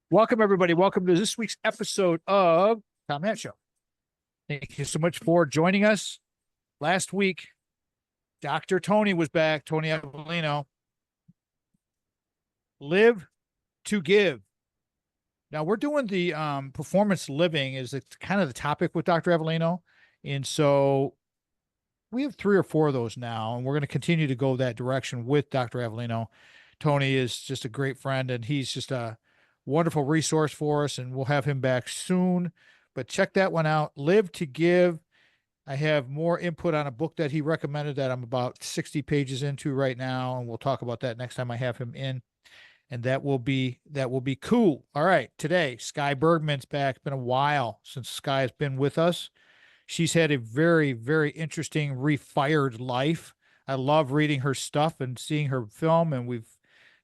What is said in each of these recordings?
Welcome, everybody. Welcome to this week's episode of Tom Matt Show. Thank you so much for joining us. Last week, Dr. Tony was back, Tony Avellino. Live to Give. Now, we're doing the performance living is kind of the topic with Dr. Avellino. And so we have 3 or 4 of those now, and we're going to continue to go that direction with Dr. Avellino. Tony is just a great friend, and he's just a wonderful resource for us, and we'll have him back soon. But check that one out. Live to Give. I have more input on a book that he recommended that I'm about 60 pages into right now, and we'll talk about that next time I have him in. And that will be cool. All right, today Sky Bergman's back. It's been a while since Sky has been with us. She's had a very, very interesting refired life. I love reading her stuff and seeing her film, and we've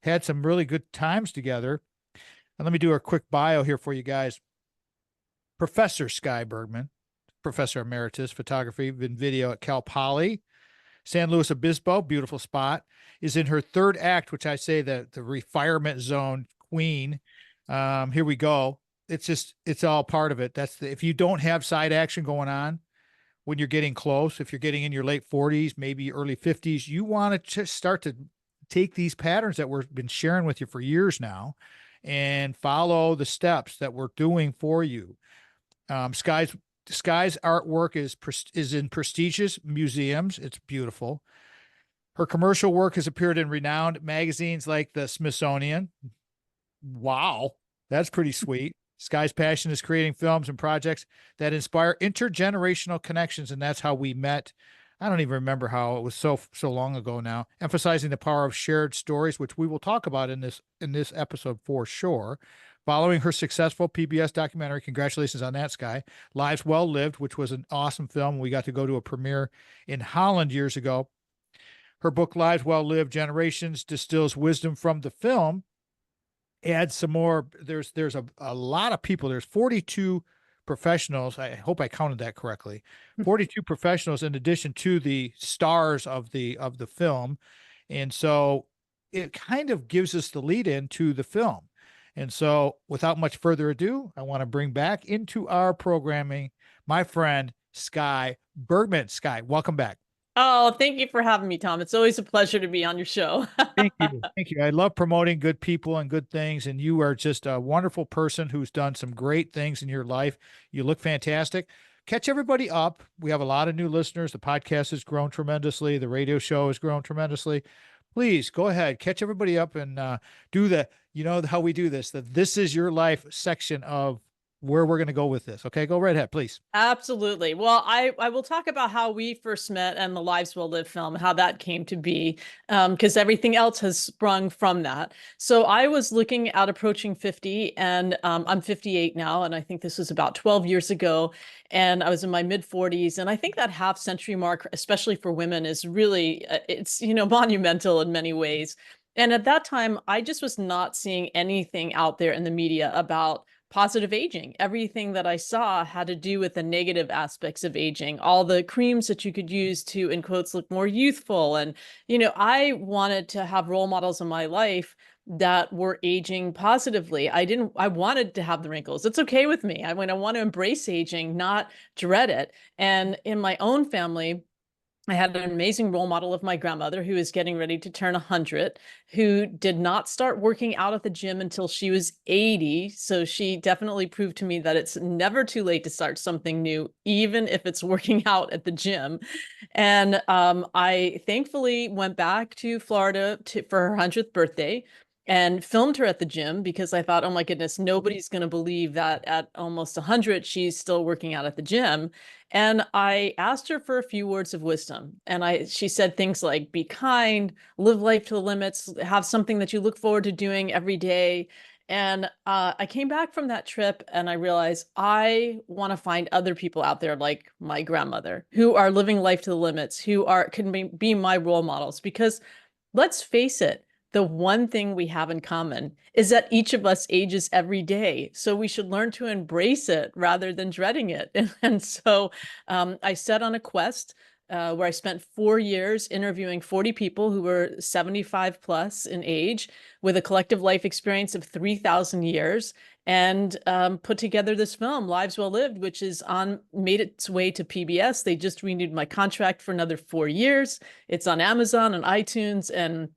had some really good times together. And let me do a quick bio here for you guys. Professor Sky Bergman, Professor Emeritus, Photography and Video at Cal Poly, San Luis Obispo, beautiful spot, is in her 3rd act, which I say the ReFirement Zone queen. Here we go. It's all part of it. If you don't have side action going on when you're getting close, if you're getting in your late 40s, maybe early 50s, you want to just start to take these patterns that we've been sharing with you for years now and follow the steps that we're doing for you. Sky's artwork is in prestigious museums. It's beautiful. Her commercial work has appeared in renowned magazines like the Smithsonian. Wow, that's pretty sweet. Sky's passion is creating films and projects that inspire intergenerational connections, and that's how we met. I don't even remember how. It was so long ago now. Emphasizing the power of shared stories, which we will talk about in this episode for sure. Following her successful PBS documentary, congratulations on that, Sky, Lives Well Lived, which was an awesome film. We got to go to a premiere in Holland years ago. Her book, Lives Well Lived, Generations, distills wisdom from the film. Adds some more. There's a lot of people. There's 42 professionals. I hope I counted that correctly. 42 professionals in addition to the stars of the film. And so it kind of gives us the lead into the film. And so without much further ado, I want to bring back into our programming my friend Sky Bergman. Sky, welcome back. Oh, thank you for having me, Tom. It's always a pleasure to be on your show. Thank you. Thank you. I love promoting good people and good things. And you are just a wonderful person who's done some great things in your life. You look fantastic. Catch everybody up. We have a lot of new listeners. The podcast has grown tremendously. The radio show has grown tremendously. Please go ahead, catch everybody up and do how we do this, the This Is Your Life section of where we're going to go with this. Okay, go right ahead, please. Absolutely. Well, I will talk about how we first met and the Lives Well Lived film, how that came to be, because everything else has sprung from that. So I was looking at approaching 50, and I'm 58 now, and I think this was about 12 years ago, and I was in my mid 40s, and I think that half century mark, especially for women, is really, it's, monumental in many ways. And at that time, I just was not seeing anything out there in the media about positive aging. Everything that I saw had to do with the negative aspects of aging, all the creams that you could use to, in quotes, look more youthful. And, I wanted to have role models in my life that were aging positively. I wanted to have the wrinkles. It's okay with me. I want to embrace aging, not dread it. And in my own family, I had an amazing role model of my grandmother who is getting ready to turn 100, who did not start working out at the gym until she was 80. So she definitely proved to me that it's never too late to start something new, even if it's working out at the gym. And I thankfully went back to Florida for her 100th birthday and filmed her at the gym because I thought, oh my goodness, nobody's going to believe that at almost 100, she's still working out at the gym. And I asked her for a few words of wisdom. And she said things like, be kind, live life to the limits, have something that you look forward to doing every day. And I came back from that trip and I realized I want to find other people out there like my grandmother who are living life to the limits, who can be my role models. Because let's face it, the one thing we have in common is that each of us ages every day. So we should learn to embrace it rather than dreading it. And so I set on a quest where I spent 4 years interviewing 40 people who were 75 plus in age with a collective life experience of 3,000 years, and put together this film, Lives Well Lived, which is made its way to PBS. They just renewed my contract for another 4 years. It's on Amazon and iTunes, and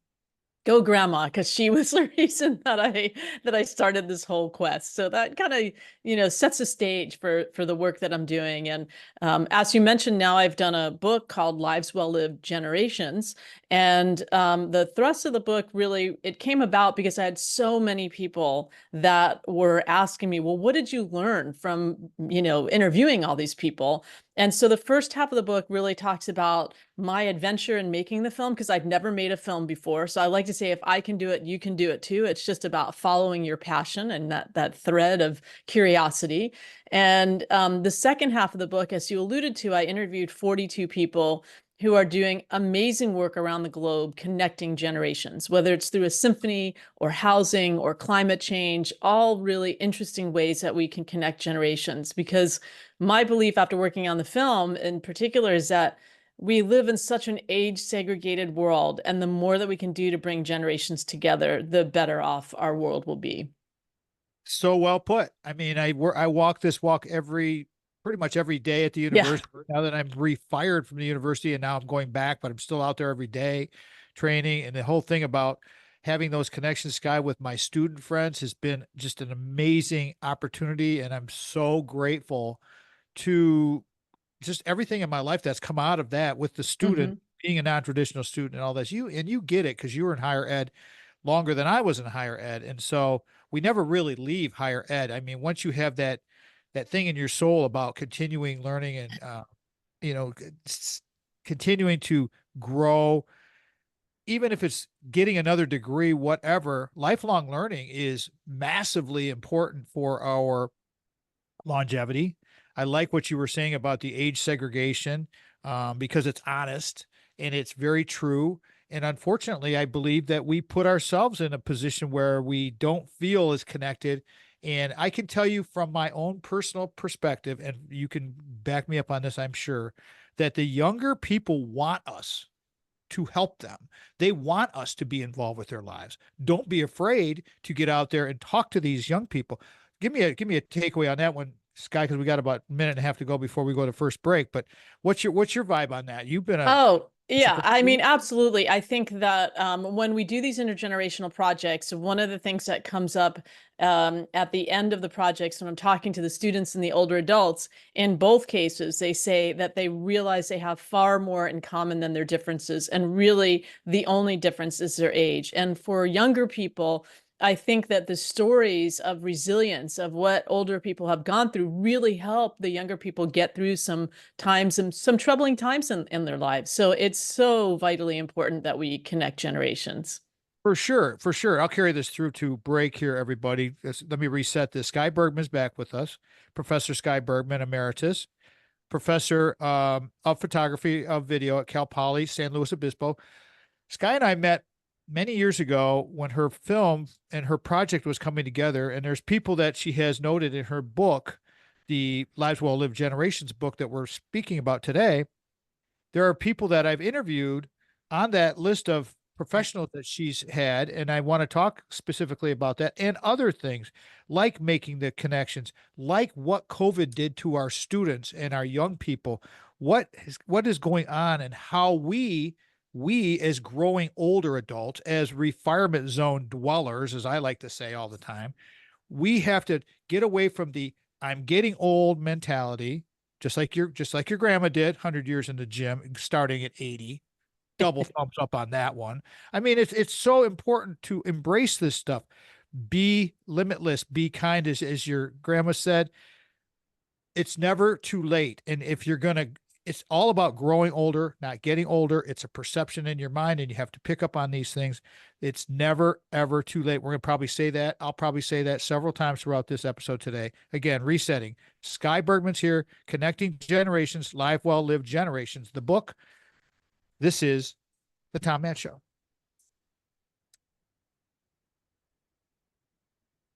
go grandma, because she was the reason that I started this whole quest. So that kind of sets a stage for the work that I'm doing. And as you mentioned, now I've done a book called Lives Well Lived Generations. And the thrust of the book really, it came about because I had so many people that were asking me, well, what did you learn from interviewing all these people? And so the first half of the book really talks about my adventure in making the film, because I've never made a film before. So I like to say, if I can do it, you can do it too. It's just about following your passion and that thread of curiosity. And the second half of the book, as you alluded to, I interviewed 42 people who are doing amazing work around the globe, connecting generations, whether it's through a symphony or housing or climate change, all really interesting ways that we can connect generations. Because my belief after working on the film in particular is that we live in such an age segregated world, and the more that we can do to bring generations together, the better off our world will be. So well put. I mean, I walk this walk pretty much every day at the Yeah. university. Now that I'm refired from the university and now I'm going back, but I'm still out there every day training. And the whole thing about having those connections, Sky, with my student friends has been just an amazing opportunity. And I'm so grateful to just everything in my life that's come out of that with the student, being a non-traditional student and all this. You get it because you were in higher ed longer than I was in higher ed. And so we never really leave higher ed. I mean, once you have that thing in your soul about continuing learning and you know, continuing to grow, even if it's getting another degree, whatever, lifelong learning is massively important for our longevity. I like what you were saying about the age segregation, because it's honest and it's very true. And unfortunately, I believe that we put ourselves in a position where we don't feel as connected. And I can tell you from my own personal perspective, and you can back me up on this, I'm sure, that the younger people want us to help them. They want us to be involved with their lives. Don't be afraid to get out there and talk to these young people. Give me a takeaway on that one, Sky, because we got about a minute and a half to go before we go to first break. But what's your vibe on that? You've been a Oh, yeah. I mean, absolutely. I think that when we do these intergenerational projects, one of the things that comes up at the end of the projects when I'm talking to the students and the older adults, in both cases, they say that they realize they have far more in common than their differences. And really, the only difference is their age. And for younger people, I think that the stories of resilience of what older people have gone through really help the younger people get through some times and some troubling times in their lives. So it's so vitally important that we connect generations. For sure, for sure. I'll carry this through to break here, everybody. Let me reset this. Sky Bergman's back with us, Professor Sky Bergman, Emeritus, Professor of Photography of Video at Cal Poly, San Luis Obispo. Sky and I met many years ago when her film and her project was coming together. And there's people that she has noted in her book, the Lives Well Lived Generations book that we're speaking about today. There are people that I've interviewed on that list of professionals that she's had, and I want to talk specifically about that and other things like making the connections, like what COVID did to our students and our young people, what is going on, and how we as growing older adults, as ReFirement Zone dwellers, as I like to say all the time, we have to get away from the I'm getting old mentality, just like your grandma did 100 years in the gym, starting at 80. Double thumbs up on that one. I mean, it's so important to embrace this stuff. Be limitless, be kind, as your grandma said. It's never too late. And if you're gonna, it's all about growing older, not getting older. It's a perception in your mind, and you have to pick up on these things. It's never, ever too late. We're gonna probably say that. I'll probably say that several times throughout this episode today. Again, resetting. Sky Bergman's here, connecting generations, live, well lived generations. The book. This is the Tom Matt Show.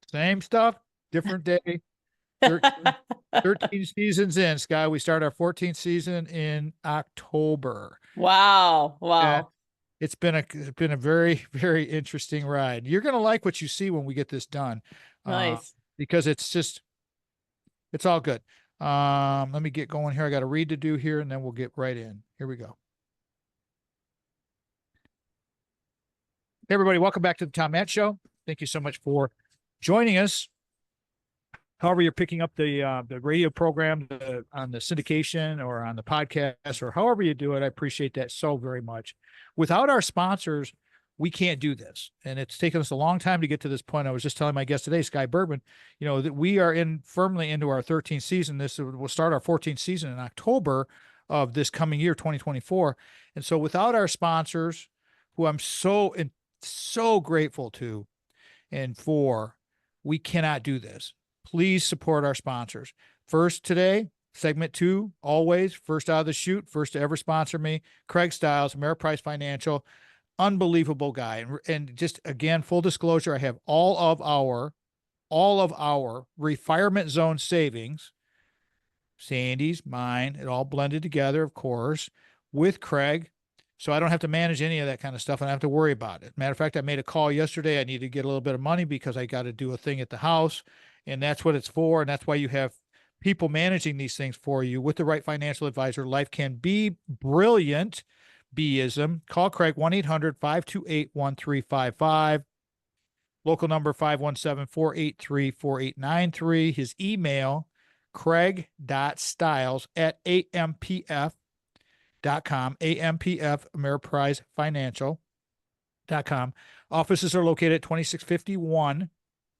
Same stuff, different day, 13, 13 seasons in, Sky. We start our 14th season in October. Wow. And Wow. it's been a very, very interesting ride. You're gonna like what you see when we get this done. Uh, Nice. because it's all good. Let me get going here. I got a read to do here, and then we'll get right in. Here we go. Hey, everybody, welcome back to the Tom Matt Show. Thank you so much for joining us. However, you're picking up the radio program on the syndication or on the podcast or however you do it, I appreciate that so very much. Without our sponsors, we can't do this, and it's taken us a long time to get to this point. I was just telling my guest today, Sky Bergman, that we are firmly into our 13th season. This will start our 14th season in October of this coming year, 2024. And so, without our sponsors, who I'm so grateful to and for, we cannot do this. Please support our sponsors. First today, segment 2, always first out of the chute, first to ever sponsor me, Craig Stiles, Ameriprise Financial, unbelievable guy. And just again, full disclosure, I have all of our ReFirement Zone savings, Sandy's, mine, it all blended together, of course, with Craig. So I don't have to manage any of that kind of stuff, and I don't have to worry about it. Matter of fact, I made a call yesterday. I need to get a little bit of money because I got to do a thing at the house, and that's what it's for. And that's why you have people managing these things for you with the right financial advisor. Life can be brilliant. Beism. Call Craig 1-800-528-1355. Local number 517-483-4893. His email, craig.stiles@ampf.com, AMPF, Ameriprise Financial.com. Offices are located at 2651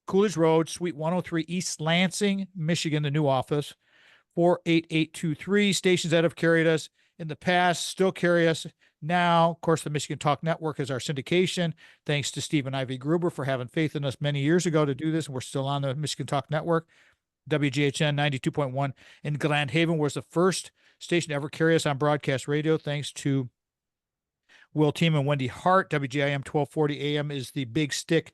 Coolidge Road, Suite 103, East Lansing, Michigan, the new office, 48823. Stations that have carried us in the past still carry us now. Of course, the Michigan Talk Network is our syndication. Thanks to Steve and Ivy Gruber for having faith in us many years ago to do this. And we're still on the Michigan Talk Network. WGHN 92.1 in Grand Haven was the first station to ever carry us on broadcast radio. Thanks to Will Team and Wendy Hart. WGIM 1240 AM is the big stick,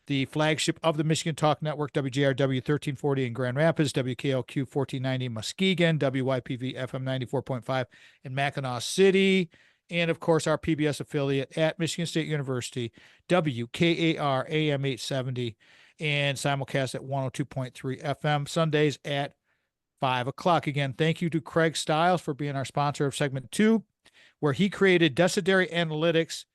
the flagship of the Michigan Talk Network. WJRW 1340 in Grand Rapids, WKLQ 1490 Muskegon, WYPV FM 94.5 in Mackinac City, and of course our PBS affiliate at Michigan State University, WKAR AM 870, and simulcast at 102.3 FM Sundays at 5 o'clock. Again, thank you to Craig Stiles for being our sponsor of segment 2, where he created Decideri Analytics,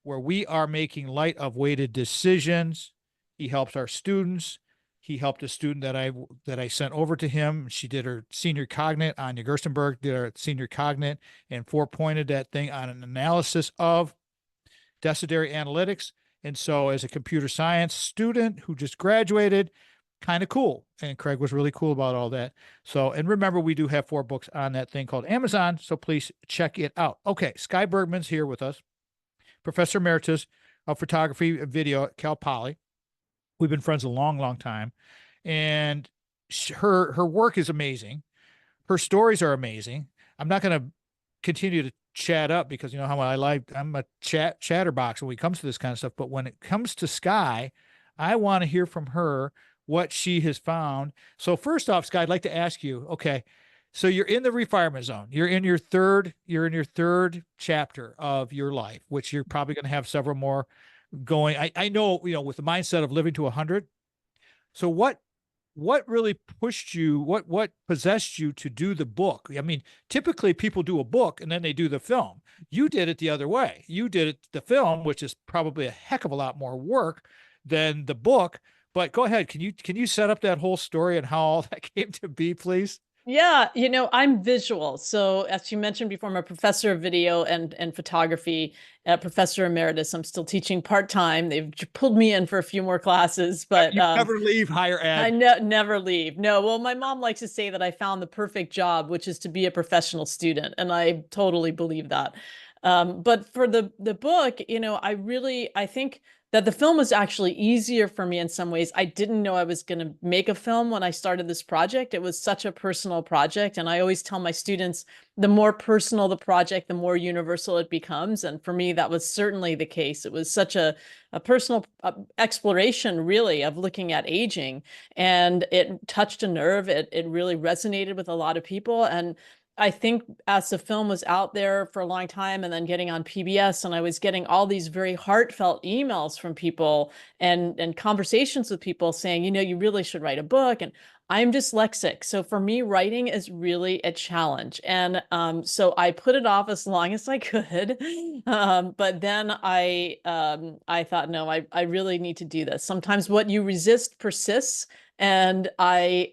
where we are making light of weighted decisions. He helps our students. He helped a student that I sent over to him. She did her senior cognate. Anya Gerstenberg did her senior cognate and 4-pointed that thing on an analysis of Decideri Analytics. And so as a computer science student who just graduated, kind of cool. And Craig was really cool about all that. So, and remember, we do have 4 books on that thing called Amazon. So please check it out. Okay. Sky Bergman's here with us, Professor Emeritus of Photography and Video at Cal Poly. We've been friends a long, long time. And her work is amazing. Her stories are amazing. I'm not going to continue to chat up because you know how I'm a chatterbox when it comes to this kind of stuff. But when it comes to Sky, I want to hear from her what she has found. So first off, Sky, I'd like to ask you, okay, so you're in the ReFirement Zone. You're in your third chapter of your life, which you're probably going to have several more going. I know, with the mindset of living to 100. So what really pushed you, what possessed you to do the book? I mean, typically people do a book and then they do the film. You did it the other way. You did it the film, which is probably a heck of a lot more work than the book. But go ahead. Can you set up that whole story and how all that came to be, please? Yeah, I'm visual. So as you mentioned before, I'm a professor of video and photography, Professor Emeritus. I'm still teaching part-time. They've pulled me in for a few more classes, but you never leave higher ed. I never leave. No, well, my mom likes to say that I found the perfect job, which is to be a professional student, and I totally believe that. But for the book, I think that the film was actually easier for me in some ways. I didn't know I was going to make a film when I started this project. It was such a personal project. And I always tell my students, the more personal the project, the more universal it becomes. And for me, that was certainly the case. It was such a personal exploration, really, of looking at aging. And it touched a nerve. It really resonated with a lot of people. And I think as the film was out there for a long time and then getting on PBS, and I was getting all these very heartfelt emails from people and conversations with people saying, you know, you really should write a book. And I'm dyslexic. So for me, writing is really a challenge. And so I put it off as long as I could. But then I thought, no, I really need to do this. Sometimes what you resist persists. And I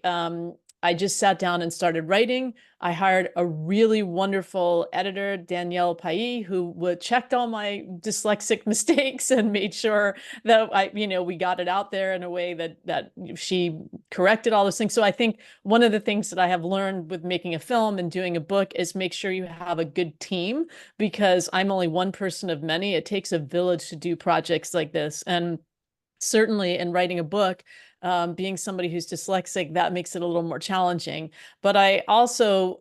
just sat down and started writing. I hired a really wonderful editor, Danielle Pai, who checked all my dyslexic mistakes and made sure that we got it out there in a way that she corrected all those things. So I think one of the things that I have learned with making a film and doing a book is make sure you have a good team, because I'm only one person of many. It takes a village to do projects like this. And certainly in writing a book, being somebody who's dyslexic, that makes it a little more challenging. But I also,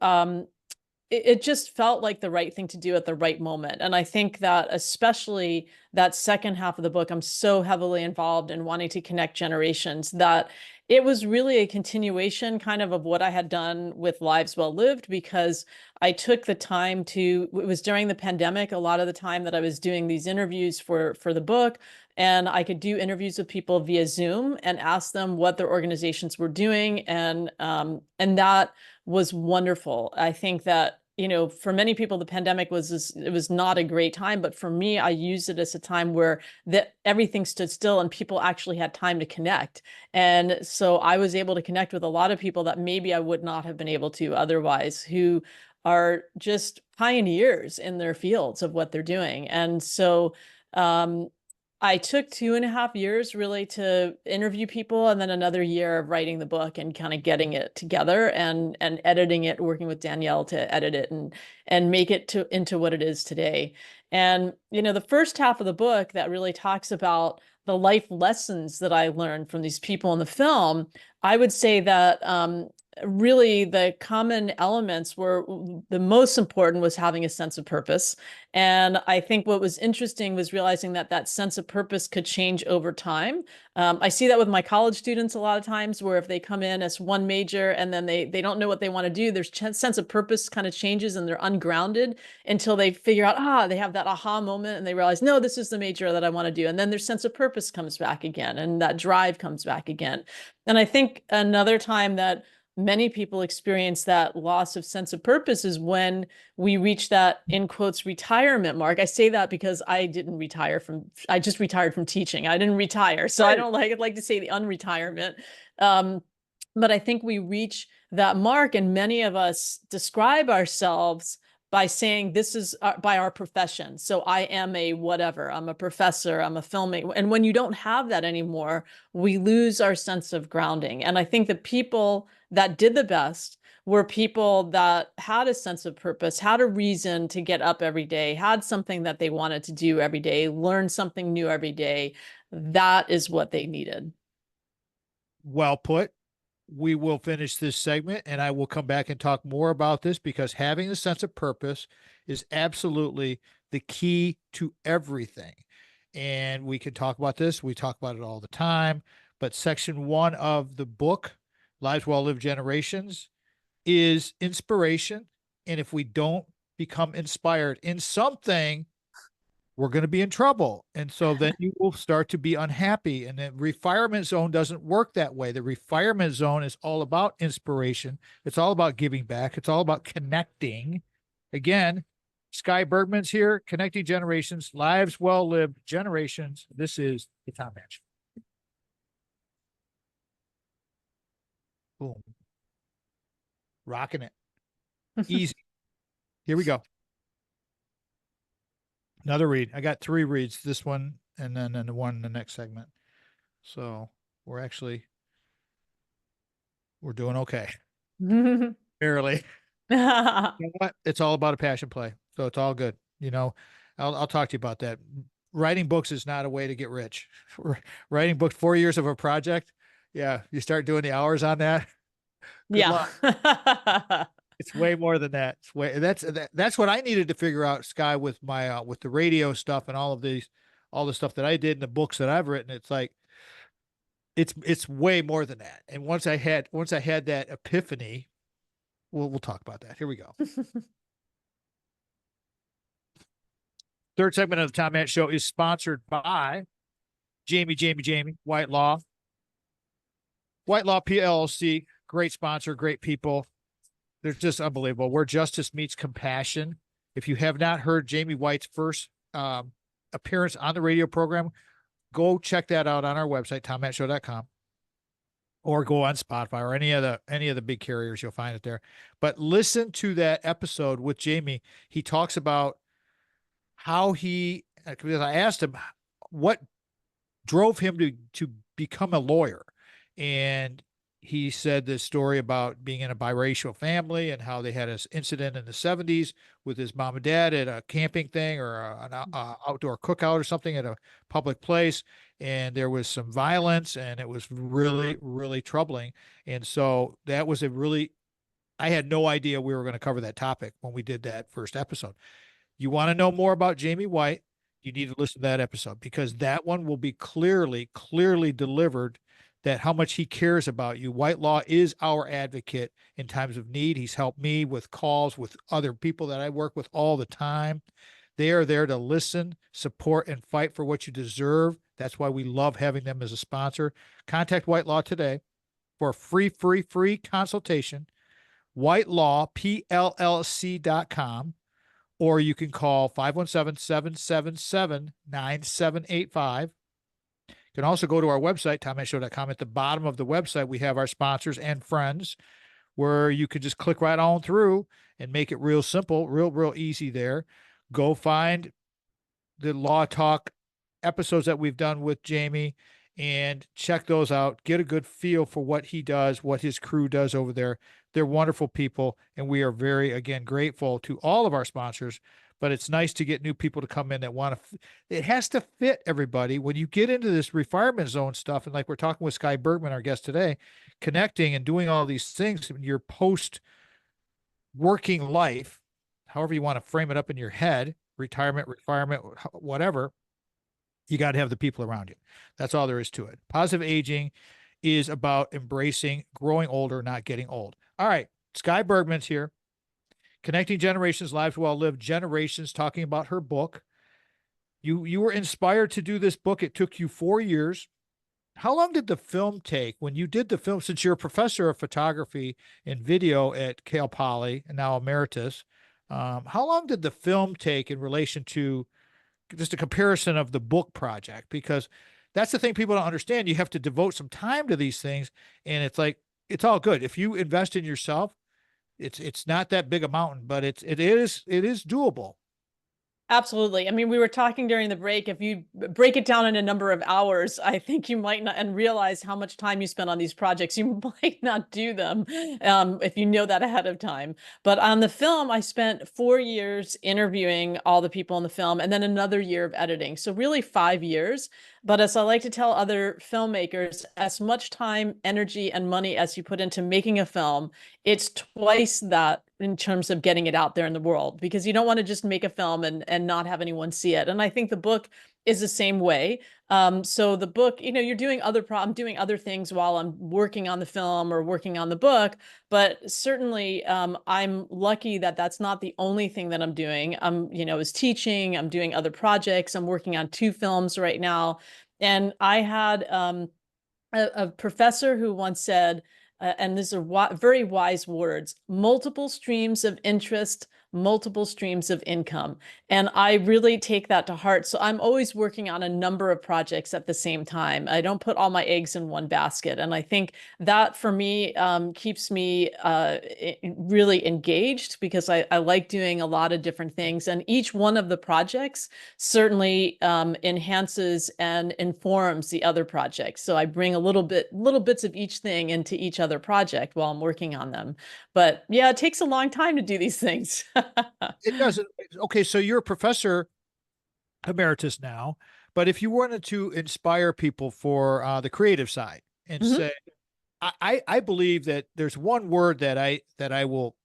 it just felt like the right thing to do at the right moment. And I think that especially that second half of the book, I'm so heavily involved in wanting to connect generations that it was really a continuation kind of what I had done with Lives Well Lived, because I took the time to, it was during the pandemic, a lot of the time that I was doing these interviews for the book. And I could do interviews with people via Zoom and ask them what their organizations were doing. And that was wonderful. I think that, for many people, the pandemic it was not a great time, but for me, I used it as a time where everything stood still and people actually had time to connect. And so I was able to connect with a lot of people that maybe I would not have been able to otherwise, who are just pioneers in their fields of what they're doing. And so, I took 2.5 years really to interview people, and then another year of writing the book and kind of getting it together and editing it, working with Danielle to edit it and make it into what it is today. And the first half of the book that really talks about the life lessons that I learned from these people in the film, I would say that really the common elements were, the most important was having a sense of purpose. And I think what was interesting was realizing that sense of purpose could change over time. I see that with my college students a lot of times, where if they come in as one major and then they don't know what they want to do, their sense of purpose kind of changes and they're ungrounded until they figure out, they have that aha moment and they realize, no, this is the major that I want to do. And then their sense of purpose comes back again and that drive comes back again. And I think another time that many people experience that loss of sense of purpose is when we reach that, in quotes, retirement mark. I say that because I just retired from teaching. I didn't retire. So I don't like to say the unretirement. But I think we reach that mark, and many of us describe ourselves by saying this is by our profession. So I am a whatever, I'm a professor, I'm a filmmaker. And when you don't have that anymore, we lose our sense of grounding. And I think the people that did the best were people that had a sense of purpose, had a reason to get up every day, had something that they wanted to do every day, learn something new every day. That is what they needed. Well put. We will finish this segment and I will come back and talk more about this, because having a sense of purpose is absolutely the key to everything. And we can talk about this. We talk about it all the time. But section 1 of the book, Lives Well Lived Generations, is inspiration. And if we don't become inspired in something, we're going to be in trouble. And so then you will start to be unhappy. And the ReFirement Zone doesn't work that way. The ReFirement Zone is all about inspiration. It's all about giving back. It's all about connecting. Again, Sky Bergman's here, connecting generations, lives well lived generations. This is the Tom Match. Boom. Rocking it. Easy. Here we go. Another read. I got 3 reads, this one and then the one in the next segment. So we're doing okay. Barely. You know what? It's all about a passion play. So it's all good. I'll talk to you about that. writing books is not a way to get rich. Writing books, 4 years of a project. Yeah. You start doing the hours on that. Good Yeah. luck. It's way more than that. That's what I needed to figure out, Sky, with my with the radio stuff and all the stuff that I did and the books that I've written. It's like it's way more than that. And once I had that epiphany, we'll talk about that. Here we go. Third segment of the Tom Matt Show is sponsored by Jamie White Law. White Law PLLC, great sponsor, great people. They're just unbelievable. Where justice meets compassion. If you have not heard Jamie White's first appearance on the radio program, go check that out on our website, tommattshow.com, or go on Spotify or any of the big carriers. You'll find it there. But listen to that episode with Jamie. He talks about how because I asked him what drove him to become a lawyer, and he said this story about being in a biracial family and how they had an incident in the 70s with his mom and dad at a camping thing or an outdoor cookout or something at a public place. And there was some violence and it was really, really troubling. And so that was I had no idea we were going to cover that topic when we did that first episode. You want to know more about Jamie White, you need to listen to that episode, because that one will be clearly delivered that how much he cares about you. White Law is our advocate in times of need. He's helped me with calls with other people that I work with all the time. They are there to listen, support, and fight for what you deserve. That's why we love having them as a sponsor. Contact White Law today for a free consultation. WhiteLawPLLC.com, or you can call 517-777-9785. You can also go to our website, tommattshow.com. At the bottom of the website, we have our sponsors and friends, where you can just click right on through and make it real simple, real easy there. Go find the Law Talk episodes that we've done with Jamie and check those out. Get a good feel for what he does, what his crew does over there. They're wonderful people, and we are very, again, grateful to all of our sponsors. But it's nice to get new people to come in that want to. It has to fit everybody. When you get into this ReFirement Zone stuff, and like we're talking with Sky Bergman, our guest today, connecting and doing all these things in your post-working life, however you want to frame it up in your head, retirement, whatever, you got to have the people around you. That's all there is to it. Positive aging is about embracing growing older, not getting old. All right, Sky Bergman's here. Connecting Generations, Lives Well Lived, Generations, talking about her book. You were inspired to do this book. It took you 4 years. How long did the film take when you did the film, since you're a professor of photography and video at Cal Poly and now Emeritus? How long did the film take in relation to just a comparison of the book project? Because that's the thing people don't understand. You have to devote some time to these things, and it's like, it's all good. If you invest in yourself, it's not that big a mountain, but it is doable. Absolutely. I mean, we were talking during the break. If you break it down in a number of hours, I think you might not, and realize how much time you spend on these projects, you might not do them if you know that ahead of time. But on the film, I spent 4 years interviewing all the people in the film, and then another year of editing. So really 5 years. But as I like to tell other filmmakers, as much time, energy, and money as you put into making a film, it's twice that in terms of getting it out there in the world, because you don't want to just make a film and not have anyone see it. And I think the book is the same way. So the book, you're doing I'm doing other things while I'm working on the film or working on the book, but certainly I'm lucky that that's not the only thing that I'm doing. Is teaching, I'm doing other projects. I'm working on 2 films right now. And I had a professor who once said, and these are very wise words, multiple streams of interest, multiple streams of income. And I really take that to heart. So I'm always working on a number of projects at the same time. I don't put all my eggs in one basket. And I think that for me keeps me really engaged, because I like doing a lot of different things. And each one of the projects certainly enhances and informs the other projects. So I bring little bits of each thing into each other project while I'm working on them. But yeah, it takes a long time to do these things. It doesn't. Okay, so you're a professor. emeritus now. But if you wanted to inspire people for the creative side and Mhm. say, I believe that there's one word that I will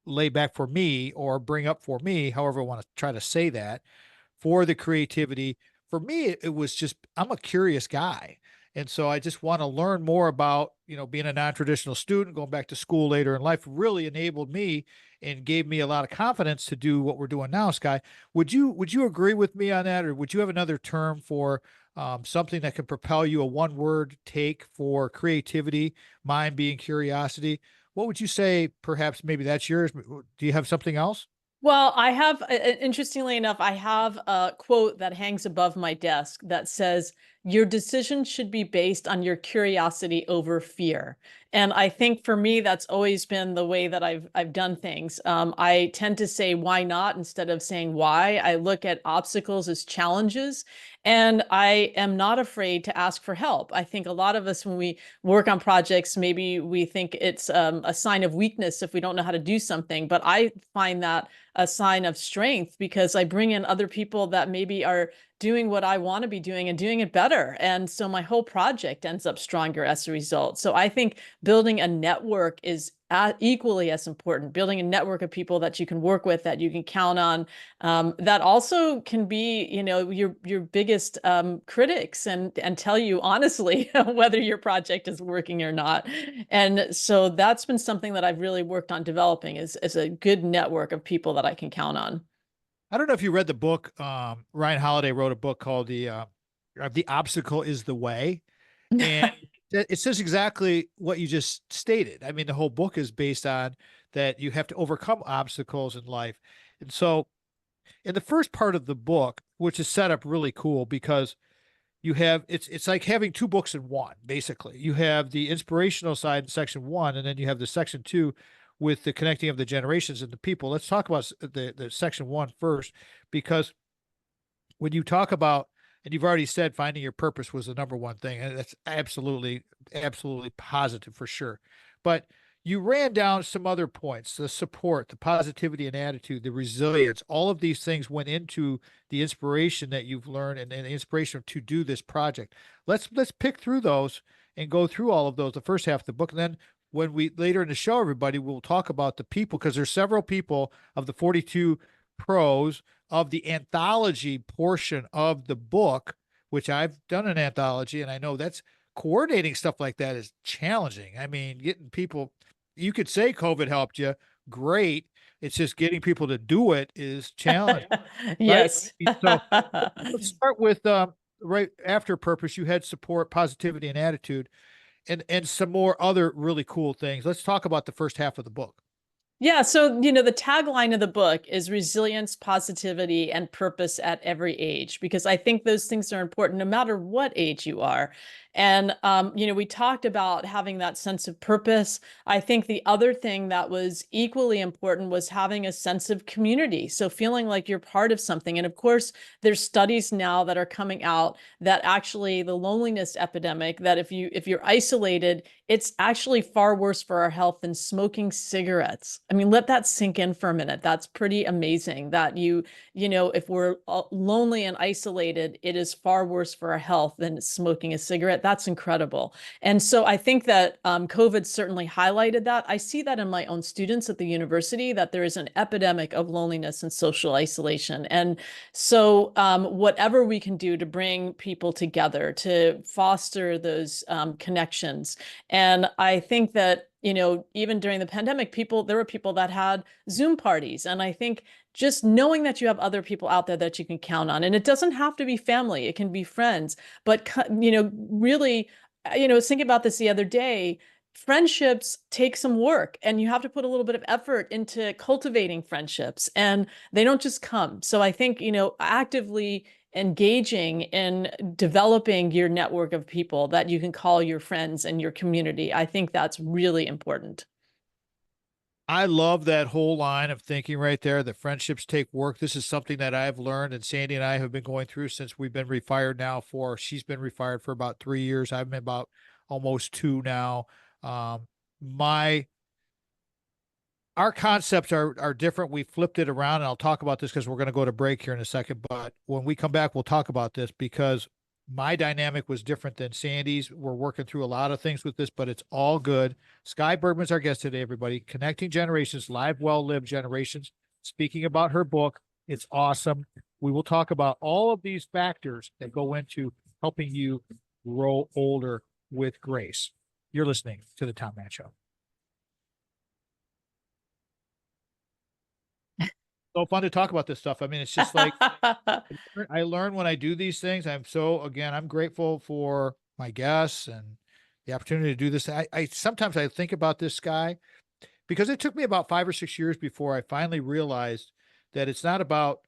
lay back for me or bring up for me, however I want to try to say that for the creativity. For me, it was just I'm a curious guy. And so I just want to learn more about, being a non-traditional student, going back to school later in life really enabled me and gave me a lot of confidence to do what we're doing now, Sky. Would you agree with me on that, or would you have another term for something that can propel you, a one-word take for creativity, mine being curiosity? What would you say? Perhaps maybe that's yours. Do you have something else? Well, I have, interestingly enough, I have a quote that hangs above my desk that says, "Your decision should be based on your curiosity over fear." And I think for me, that's always been the way that I've done things. I tend to say why not instead of saying why. I look at obstacles as challenges, and I am not afraid to ask for help. I think a lot of us, when we work on projects, maybe we think it's a sign of weakness if we don't know how to do something. But I find that a sign of strength because I bring in other people that maybe are doing what I want to be doing and doing it better. And so my whole project ends up stronger as a result. So I think building a network is equally as important. Building a network of people that you can work with, that you can count on, that also can be, your biggest critics and tell you honestly whether your project is working or not. And so that's been something that I've really worked on developing is a good network of people that I can count on. I don't know if you read the book. Ryan Holiday wrote a book called The Obstacle is the Way. And it says exactly what you just stated. I mean, the whole book is based on that you have to overcome obstacles in life. And so in the first part of the book, which is set up really cool because you have it's like having two books in one, basically. You have the inspirational side in section one, and then you have the section two with the connecting of the generations and the people. Let's talk about the section one first, because when you talk about, and you've already said finding your purpose was the number one thing, and that's absolutely positive for sure. But you ran down some other points: the support, the positivity and attitude, the resilience. All of these things went into the inspiration that you've learned, and the inspiration to do this project. Let's pick through those and go through all of those, the first half of the book. And then when we later in the show, everybody will talk about the people, because there's several people of the 42 pros of the anthology portion of the book, which I've done an anthology, and I know that's coordinating stuff like that is challenging. I mean, getting people, you could say COVID helped you, great. It's just getting people to do it is challenging, right? Yes. So let's start with right after purpose. You had support, positivity, and attitude, and some more other really cool things. Let's talk about the first half of the book. Yeah, so the tagline of the book is resilience, positivity, and purpose at every age, because I think those things are important no matter what age you are. And we talked about having that sense of purpose. I think the other thing that was equally important was having a sense of community. So feeling like you're part of something. And of course, there's studies now that are coming out that actually the loneliness epidemic, that if you're isolated, it's actually far worse for our health than smoking cigarettes. I mean, let that sink in for a minute. That's pretty amazing that if we're lonely and isolated, it is far worse for our health than smoking a cigarette. That's incredible. And so I think that COVID certainly highlighted that. I see that in my own students at the university, that there is an epidemic of loneliness and social isolation. And so whatever we can do to bring people together, to foster those connections. And I think that, even during the pandemic, there were people that had Zoom parties. And I think just knowing that you have other people out there that you can count on, and it doesn't have to be family, it can be friends, but, really, I was thinking about this the other day. Friendships take some work, and you have to put a little bit of effort into cultivating friendships, and they don't just come. So I think, actively engaging in developing your network of people that you can call your friends and your community. I think that's really important. I love that whole line of thinking right there, that friendships take work. This is something that I've learned, and Sandy and I have been going through since we've been refired now she's been refired for about 3 years. I've been about almost two now. My our concepts are different. We flipped it around, and I'll talk about this because we're going to go to break here in a second. But when we come back, we'll talk about this because my dynamic was different than Sandy's. We're working through a lot of things with this, but it's all good. Sky Bergman's our guest today, everybody. Connecting Generations, Live Well Lived Generations. Speaking about her book, it's awesome. We will talk about all of these factors that go into helping you grow older with grace. You're listening to the Tom Mann Show. So fun to talk about this stuff. I mean, it's just like I learn when I do these things. I'm grateful for my guests and the opportunity to do this. I sometimes I think about this guy because it took me about 5 or 6 years before I finally realized that it's not about,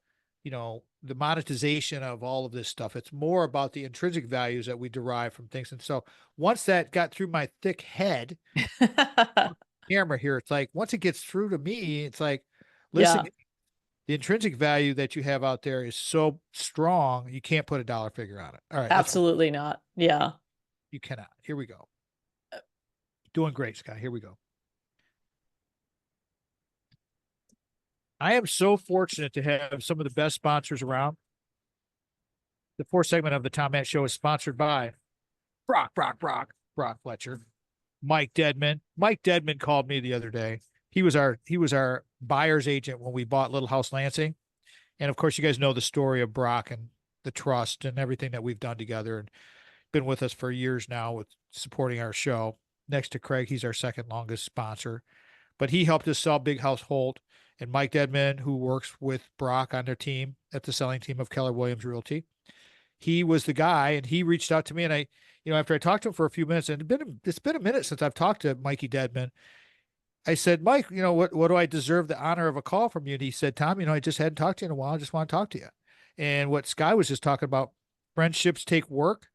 the monetization of all of this stuff. It's more about the intrinsic values that we derive from things. And so once that got through my thick head, camera here, it's like once it gets through to me, it's like, listen, Yeah, the intrinsic value that you have out there is so strong, you can't put a dollar figure on it. All right, absolutely not. Yeah. you cannot. Here we go. Doing great, Sky. Here we go. I am so fortunate to have some of the best sponsors around. The fourth segment of the Tom Mann Show is sponsored by Brock Fletcher, Mike Deadman. Mike Deadman called me the other day. He was our buyer's agent when we bought Little House Lansing. And of course, you guys know the story of Brock and the trust and everything that we've done together and been with us for years now with supporting our show. Next to Craig, he's our second longest sponsor. But he helped us sell Big House Holt. And Mike Deadman, who works with Brock on their team at the selling team of Keller Williams Realty, he was the guy, and he reached out to me. And after I talked to him for a few minutes, and it's been a minute since I've talked to Mikey Deadman, I said, Mike, what do I deserve the honor of a call from you? And he said, Tom, I just hadn't talked to you in a while. I just want to talk to you. And what Sky was just talking about, friendships take work.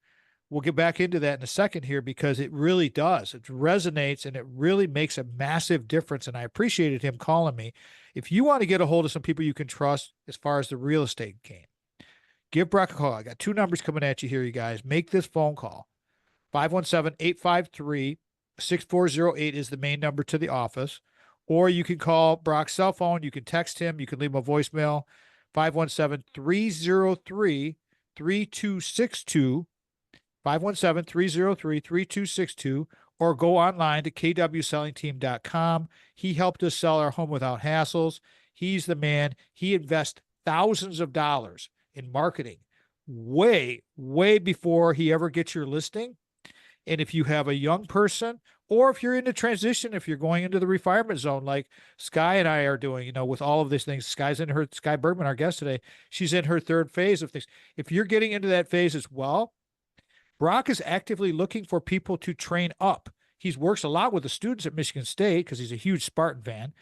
We'll get back into that in a second here because it really does. It resonates and it really makes a massive difference. And I appreciated him calling me. If you want to get a hold of some people you can trust as far as the real estate game, give Brock a call. I got two numbers coming at you here, you guys. Make this phone call. 517-853-6408 is the main number to the office. Or you can call Brock's cell phone. You can text him. You can leave him a voicemail. 517-303-3262. 517-303-3262, or go online to kwsellingteam.com. He helped us sell our home without hassles. He's the man. He invests thousands of dollars in marketing way, way before he ever gets your listing. And if you have a young person, or if you're in the transition, if you're going into the ReFirement Zone, like Sky and I are doing, with all of these things, Sky Bergman, our guest today, she's in her third phase of things. If you're getting into that phase as well, Brock is actively looking for people to train up. He works a lot with the students at Michigan State because he's a huge Spartan fan,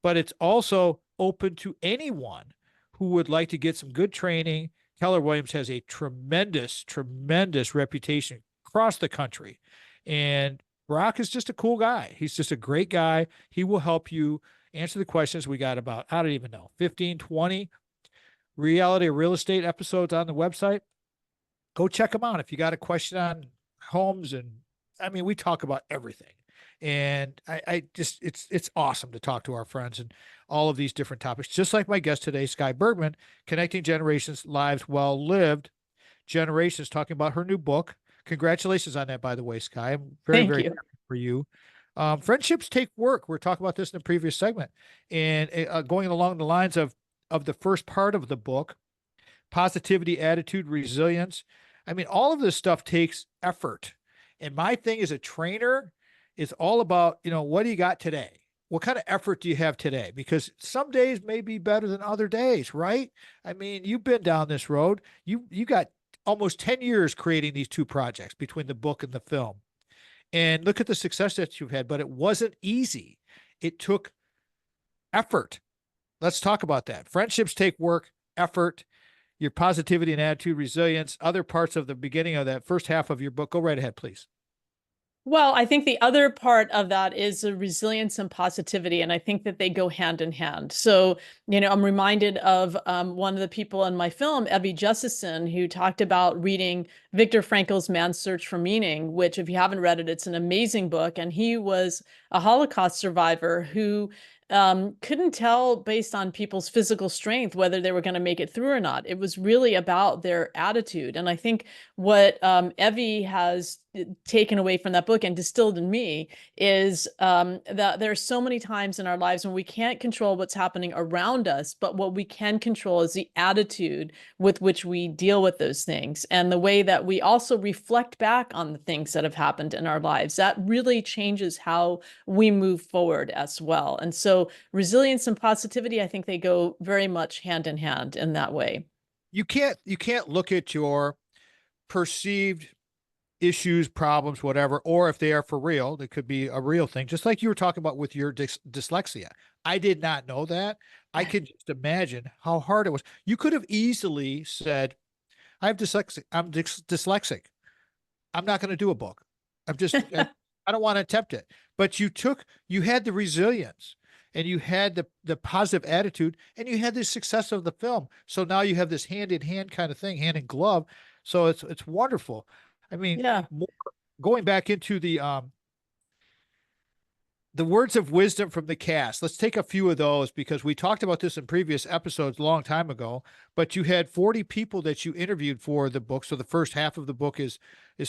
but it's also open to anyone who would like to get some good training. Keller Williams has a tremendous, tremendous reputation across the country. And Brock is just a cool guy. He's just a great guy. He will help you answer the questions. We got about, I don't even know, 15, 20 reality or real estate episodes on the website. Go check them out. If you got a question on homes, and we talk about everything. And it's awesome to talk to our friends and all of these different topics. Just like my guest today, Sky Bergman, Connecting Generations, Lives Well Lived Generations, talking about her new book. Congratulations on that, by the way, Sky. I'm very, Thank very you. happy for you. Friendships take work. We're talking about this in the previous segment. And going along the lines of the first part of the book, positivity, attitude, resilience. All of this stuff takes effort. And my thing as a trainer is all about, what do you got today? What kind of effort do you have today? Because some days may be better than other days, right? You've been down this road. You got almost 10 years creating these two projects between the book and the film. And look at the success that you've had, but it wasn't easy. It took effort. Let's talk about that. Friendships take work, effort, your positivity and attitude, resilience, other parts of the beginning of that first half of your book. Go right ahead, please. Well, I think the other part of that is the resilience and positivity, and I think that they go hand in hand. So, I'm reminded of one of the people in my film, Evie Justison, who talked about reading Viktor Frankl's Man's Search for Meaning, which, if you haven't read it, it's an amazing book. And he was a Holocaust survivor who couldn't tell based on people's physical strength whether they were going to make it through or not. It was really about their attitude. And I think what Evie has taken away from that book and distilled in me is that there are so many times in our lives when we can't control what's happening around us, but what we can control is the attitude with which we deal with those things and the way that we also reflect back on the things that have happened in our lives. That really changes how we move forward as well. And so resilience and positivity, I think they go very much hand in hand in that way. You can't look at your perceived issues, problems, whatever, or if they are for real, they could be a real thing. Just like you were talking about with your dyslexia. I did not know that. I could just imagine how hard it was. You could have easily said, I have dyslexic. I'm dyslexic. I'm not going to do a book. I don't want to attempt it. But you had the resilience and you had the positive attitude and you had the success of the film. So now you have this hand in hand kind of thing, hand in glove. So it's wonderful. I mean, Yeah. going back into the words of wisdom from the cast. Let's take a few of those because we talked about this in previous episodes a long time ago, but you had 40 people that you interviewed for the book. So the first half of the book is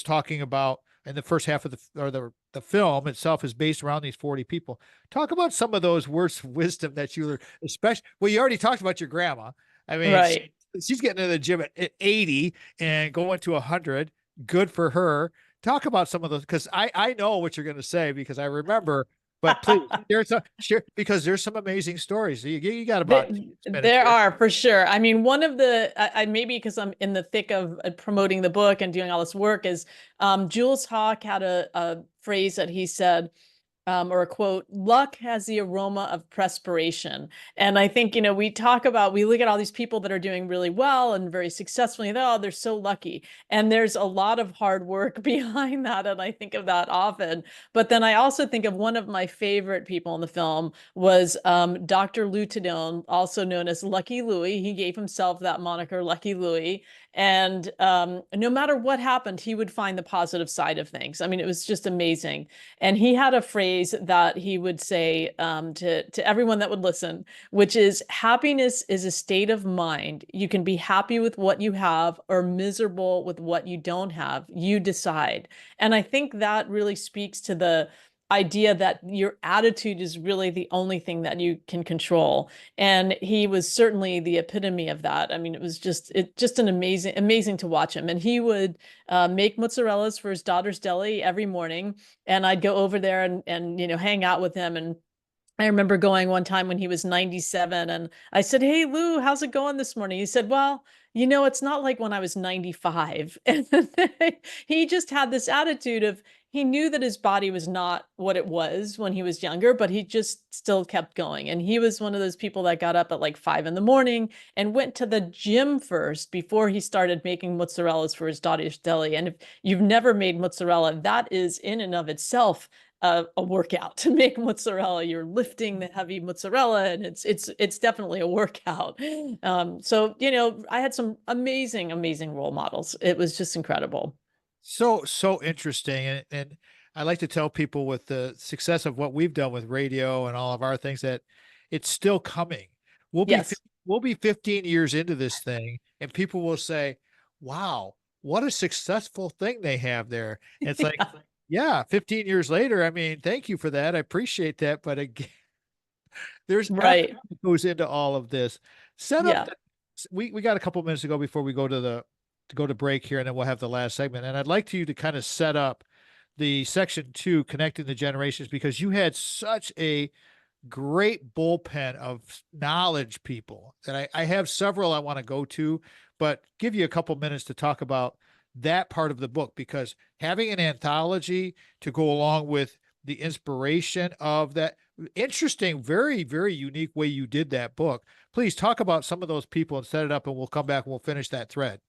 talking about, and the first half of the film itself is based around these 40 people. Talk about some of those words of wisdom that you were, especially, well, you already talked about your grandma. I mean, Right. she's getting to the gym at 80 and going to 100. Good for her. Talk about some of those because I know what you're going to say because I remember. But please, because there's some amazing stories. You got about 2 minutes There here. are for sure. I mean, one of the I maybe because I'm in the thick of promoting the book and doing all this work is Jules Hawk had a phrase that he said, or a quote, luck has the aroma of perspiration. And I think, we we look at all these people that are doing really well and very successfully, oh, they're so lucky. And there's a lot of hard work behind that. And I think of that often. But then I also think of one of my favorite people in the film was Dr. Lou Tadone, also known as Lucky Louie. He gave himself that moniker, Lucky Louie. And no matter what happened, he would find the positive side of things. I mean, it was just amazing. And he had a phrase that he would say to everyone that would listen, which is happiness is a state of mind. You can be happy with what you have or miserable with what you don't have. You decide. And I think that really speaks to the idea that your attitude is really the only thing that you can control. And he was certainly the epitome of that. I mean, it was just an amazing to watch him. And he would make mozzarellas for his daughter's deli every morning. And I'd go over there and hang out with him. And I remember going one time when he was 97 and I said, "Hey, Lou, how's it going this morning?" He said, "Well, it's not like when I was 95." And he just had this attitude of he knew that his body was not what it was when he was younger, but he just still kept going. And he was one of those people that got up at like 5 in the morning and went to the gym first before he started making mozzarellas for his daughter's deli. And if you've never made mozzarella, that is in and of itself a workout to make mozzarella. You're lifting the heavy mozzarella and it's definitely a workout. So, I had some amazing role models. It was just incredible. So interesting. And I like to tell people with the success of what we've done with radio and all of our things that it's still coming. Yes. We'll be 15 years into this thing and people will say, wow, what a successful thing they have there. And it's like, yeah, 15 years later, I mean, thank you for that. I appreciate that. But again, there's Right. effort that goes into all of this. Set up Yeah. we got a couple minutes to go before we go to break here, and then we'll have the last segment. And I'd like you to kind of set up the section 2, connecting the generations, because you had such a great bullpen of knowledge people that I have several I want to go to, but give you a couple minutes to talk about that part of the book, because having an anthology to go along with the inspiration of that interesting, very, very unique way you did that book. Please talk about some of those people and set it up, and we'll come back and we'll finish that thread.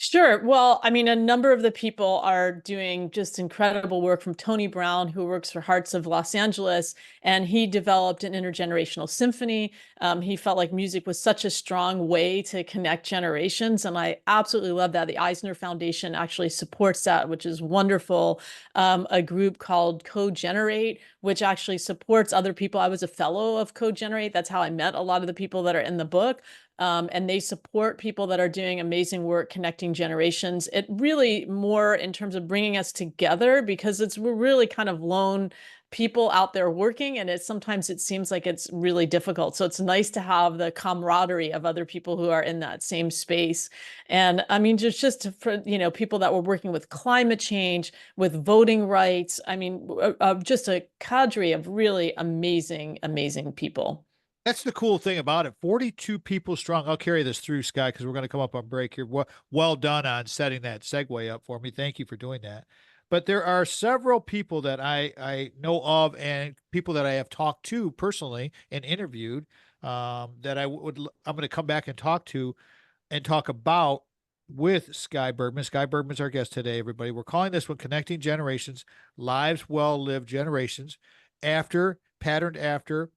Sure. Well, I mean, a number of the people are doing just incredible work, from Tony Brown, who works for Hearts of Los Angeles, and he developed an intergenerational symphony. He felt like music was such a strong way to connect generations, and I absolutely love that. The Eisner Foundation actually supports that, which is wonderful. A group called Co-Generate, which actually supports other people. I was a fellow of Co-Generate. That's how I met a lot of the people that are in the book. And they support people that are doing amazing work connecting generations. It really more in terms of bringing us together, because we're really kind of lone people out there working, and sometimes it seems like it's really difficult. So it's nice to have the camaraderie of other people who are in that same space. And I mean, just for, people that were working with climate change, with voting rights. I mean, just a cadre of really amazing, amazing people. That's the cool thing about it. 42 people strong. I'll carry this through, Sky, because we're going to come up on break here. Well done on setting that segue up for me. Thank you for doing that. But there are several people that I know of, and people that I have talked to personally and interviewed, that I'm going to come back and talk to and talk about with Sky Bergman. Sky Bergman's our guest today, everybody. We're calling this one Connecting Generations, Lives Well Lived Generations, patterned after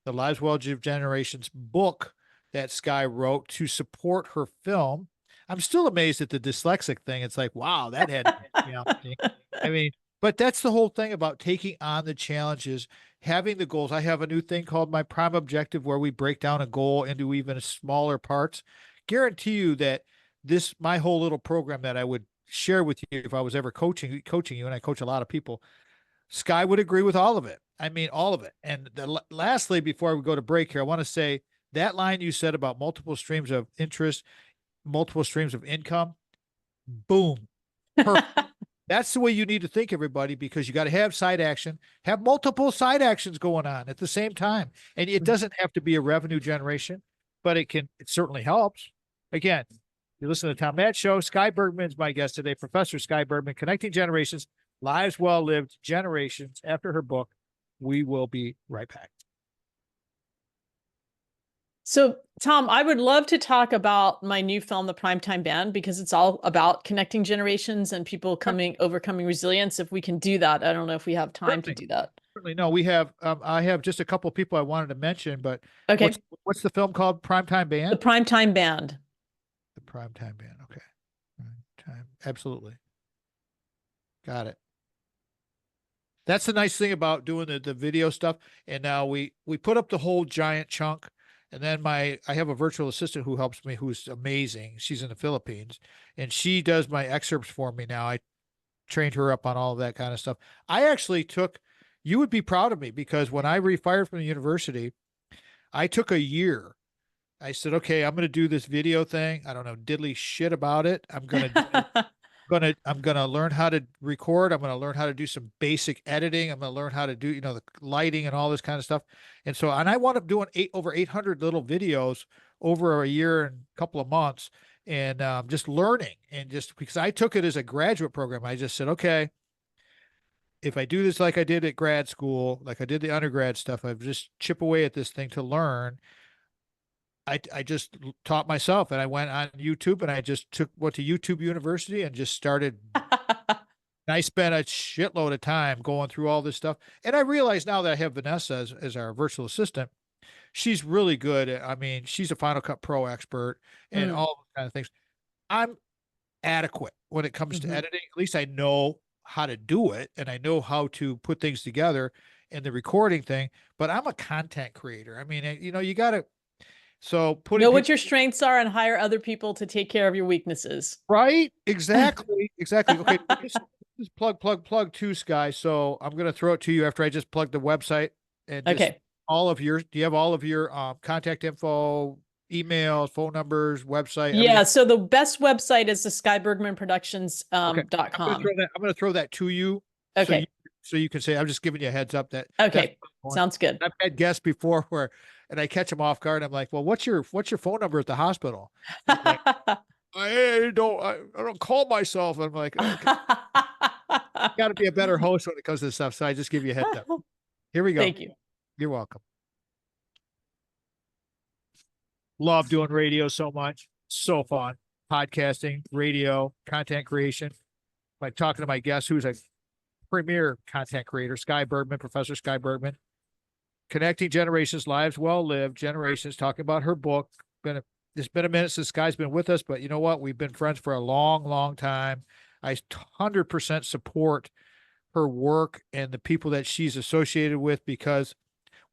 the Lives Well Lived Generations book that Sky wrote to support her film. I'm still amazed at the dyslexic thing. It's like, wow, that had, I mean, but that's the whole thing about taking on the challenges, having the goals. I have a new thing called my prime objective, where we break down a goal into even smaller parts. Guarantee you that my whole little program that I would share with you if I was ever coaching you, and I coach a lot of people, Sky would agree with all of it. I mean, all of it. And lastly, before we go to break here, I want to say that line you said about multiple streams of interest, multiple streams of income, boom. Perfect. That's the way you need to think, everybody, because you got to have side action, have multiple side actions going on at the same time. And it doesn't have to be a revenue generation, but it certainly helps. Again, you listen to the Tom Matt Show. Sky Bergman's my guest today, Professor Sky Bergman, Connecting Generations, Lives Well Lived Generations, after her book. We will be right back. So, Tom, I would love to talk about my new film, The Primetime Band, because it's all about connecting generations and people overcoming resilience. If we can do that, I don't know if we have time to do that. Certainly, no. We have. I have just a couple of people I wanted to mention, but okay. What's the film called? Primetime Band. The Primetime Band. The Primetime Band. Okay. Primetime. Absolutely. Got it. That's the nice thing about doing the video stuff. And now we put up the whole giant chunk. And then I have a virtual assistant who helps me, who's amazing. She's in the Philippines, and she does my excerpts for me now. I trained her up on all of that kind of stuff. I actually you would be proud of me, because when I refired from the university, I took a year. I said, okay, I'm going to do this video thing. I don't know diddly shit about it. I'm going to learn how to record. I'm going to learn how to do some basic editing. I'm going to learn how to do, the lighting and all this kind of stuff. And I wound up doing over 800 little videos over a year and a couple of months, and just learning. And just because I took it as a graduate program, I just said, okay, if I do this like I did at grad school, like I did the undergrad stuff, I've just chip away at this thing to learn. I just taught myself, and I went on YouTube, and I just went to YouTube University and just started. And I spent a shitload of time going through all this stuff. And I realize now that I have Vanessa as our virtual assistant, she's really good. I mean, she's a Final Cut Pro expert and all those kind of things. I'm adequate when it comes to editing. At least I know how to do it, and I know how to put things together in the recording thing, but I'm a content creator. I mean, you got to, know what your strengths are and hire other people to take care of your weaknesses. Right? Exactly. Okay. This is plug too, Sky. So I'm going to throw it to you after I just plug the website and okay. Do you have all of your contact info, emails, phone numbers, website? Yeah. Everything? So the best website is the skybergmanproductions.com. I'm going to throw that to you. Okay. So you can say, I'm just giving you a heads up that. Okay. Sounds good. I've had guests before and I catch them off guard. I'm like, well, what's your phone number at the hospital? Like, I don't call myself. I'm like, okay. Got to be a better host when it comes to this stuff. So I just give you a heads up. Here we go. Thank you. You're welcome. Love doing radio so much. So fun. podcasting, radio, content creation, by talking to my guest, who's a premier content creator, Sky Bergman, Professor Sky Bergman, Connecting Generations, Lives Well Lived, Generations, talking about her book. It's been a minute since Sky's been with us, but you know what? We've been friends for a long, long time. I 100% support her work and the people that she's associated with, because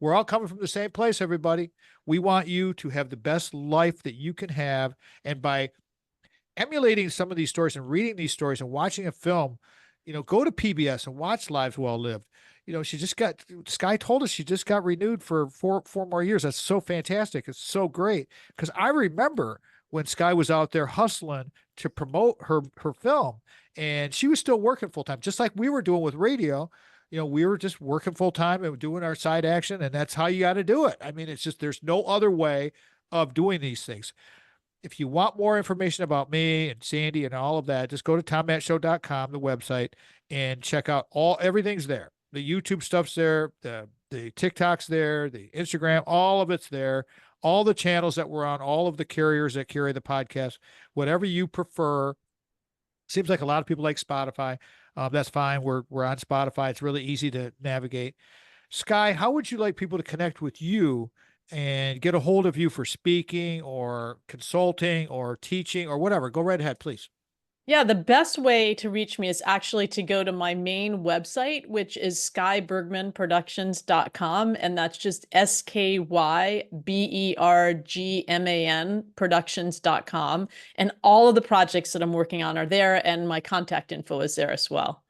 we're all coming from the same place, everybody. We want you to have the best life that you can have. And by emulating some of these stories and reading these stories and watching a film, go to PBS and watch Lives Well Lived. Sky told us she just got renewed for four more years. That's so fantastic. It's so great. Because I remember when Sky was out there hustling to promote her film, and she was still working full time, just like we were doing with radio. We were just working full time and doing our side action, and that's how you got to do it. I mean, it's just, there's no other way of doing these things. If you want more information about me and Sandy and all of that, just go to tommattshow.com, the website, and check out everything's there. The YouTube stuff's there, the TikTok's there, the Instagram, all of it's there. All the channels that we're on, all of the carriers that carry the podcast, whatever you prefer. Seems like a lot of people like Spotify. That's fine. We're on Spotify. It's really easy to navigate. Sky, how would you like people to connect with you and get a hold of you for speaking or consulting or teaching or whatever? Go right ahead, please. Yeah, the best way to reach me is actually to go to my main website, which is skybergmanproductions.com. And that's just SKYBERGMAN productions.com. And all of the projects that I'm working on are there, and my contact info is there as well.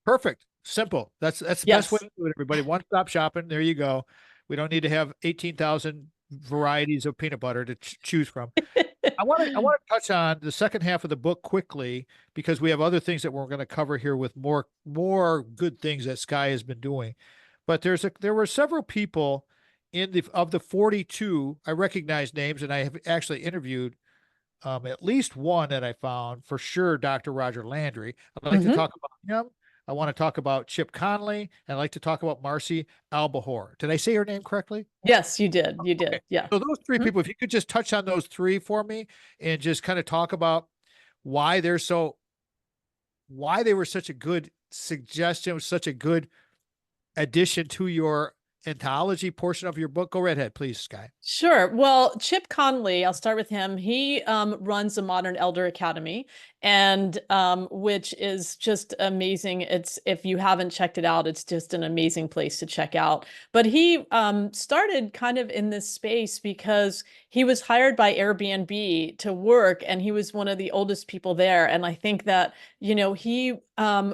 Perfect. Simple. That's the best way to do it, everybody. One-stop shopping. There you go. We don't need to have 18,000 varieties of peanut butter to choose from. I want to touch on the second half of the book quickly, because we have other things that we're going to cover here with more good things that Sky has been doing. But there were several people of the 42, I recognize names, and I have actually interviewed at least one that I found for sure, Dr. Roger Landry. I'd like to talk about him. I want to talk about Chip Conley, and I'd like to talk about Marcy Albahor. Did I say her name correctly? Yes, you did. You did. Okay. Yeah. So those three people, if you could just touch on those three for me and just kind of talk about why they were such a good suggestion, such a good addition to your anthology portion of your book. Go right ahead, please, Sky. Sure. Well, Chip Conley, I'll start with him. He runs a Modern Elder Academy, and which is just amazing. If you haven't checked it out, it's just an amazing place to check out. But he started kind of in this space because he was hired by Airbnb to work, and he was one of the oldest people there. And I think that, he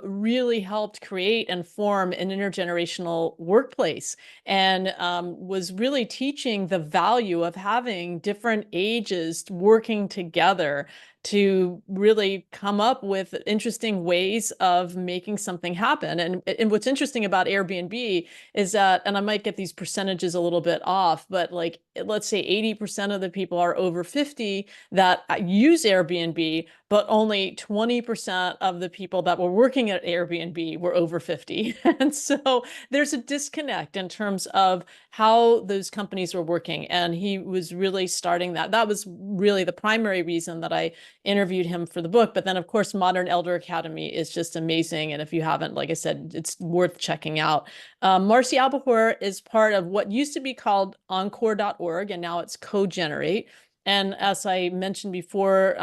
really helped create and form an intergenerational workplace, and was really teaching the value of having different ages working together to really come up with interesting ways of making something happen. And what's interesting about Airbnb is that, and I might get these percentages a little bit off, but like, let's say 80% of the people are over 50 that use Airbnb, but only 20% of the people that were working at Airbnb were over 50. And so there's a disconnect in terms of how those companies were working. And he was really starting that. That was really the primary reason that I interviewed him for the book. But then, of course, Modern Elder Academy is just amazing. And if you haven't, like I said, it's worth checking out. Marcy Albahor is part of what used to be called Encore.org, and now it's CoGenerate. And as I mentioned before,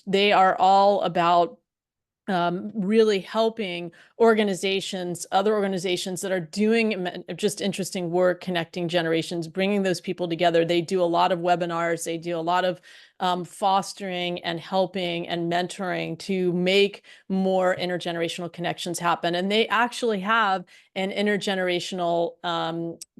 they are all about really helping other organizations that are doing just interesting work, connecting generations, bringing those people together. They do a lot of webinars. They do a lot of fostering and helping and mentoring to make more intergenerational connections happen. And they actually have an intergenerational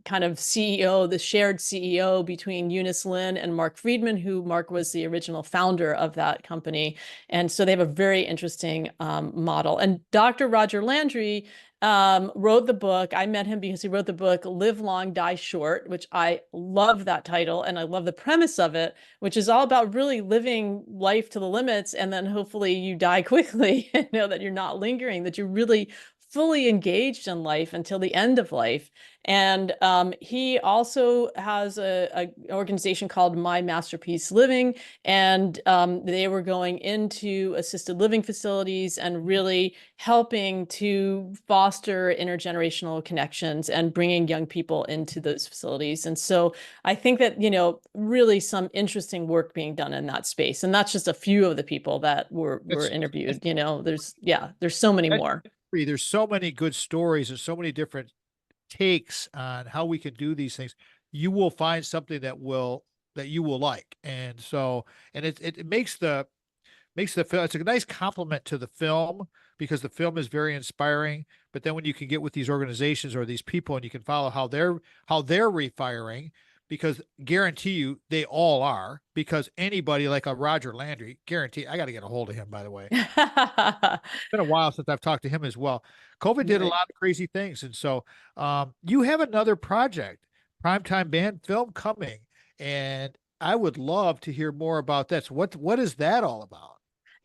kind of CEO, the shared CEO between Eunice Lynn and Mark Friedman, who Mark was the original founder of that company. And so they have a very interesting model. And Dr. Roger Landry wrote the book. I met him because he wrote the book Live Long, Die Short, which I love that title. And I love the premise of it, which is all about really living life to the limits. And then hopefully you die quickly and know that you're not lingering, that you really fully engaged in life until the end of life. And he also has a organization called My Masterpiece Living, and they were going into assisted living facilities and really helping to foster intergenerational connections and bringing young people into those facilities. And so I think that, really some interesting work being done in that space. And that's just a few of the people that were That's, interviewed. There's so many that's more. there's so many good stories and so many different takes on how we can do these things. You will find something that you will like. And so, and it makes the film, it's a nice compliment to the film because the film is very inspiring. But then when you can get with these organizations or these people and you can follow how they're refiring, because guarantee you they all are, because anybody like a Roger Landry, guarantee I got to get a hold of him, by the way. It's been a while since I've talked to him as well. COVID did a Right. lot of crazy things. And so you have another project, Primetime Band film coming. And I would love to hear more about that. So what is that all about?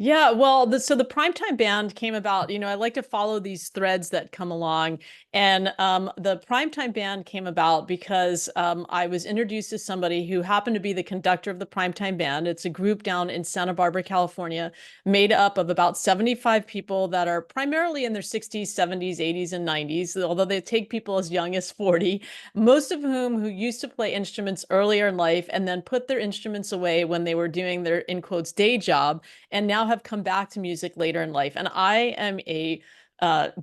Yeah, well, so the Primetime Band came about, I like to follow these threads that come along. And the Primetime Band came about because I was introduced to somebody who happened to be the conductor of the Primetime Band. It's a group down in Santa Barbara, California, made up of about 75 people that are primarily in their 60s, 70s, 80s, and 90s, although they take people as young as 40, most of whom used to play instruments earlier in life and then put their instruments away when they were doing their, in quotes, day job, and now have come back to music later in life. And I am a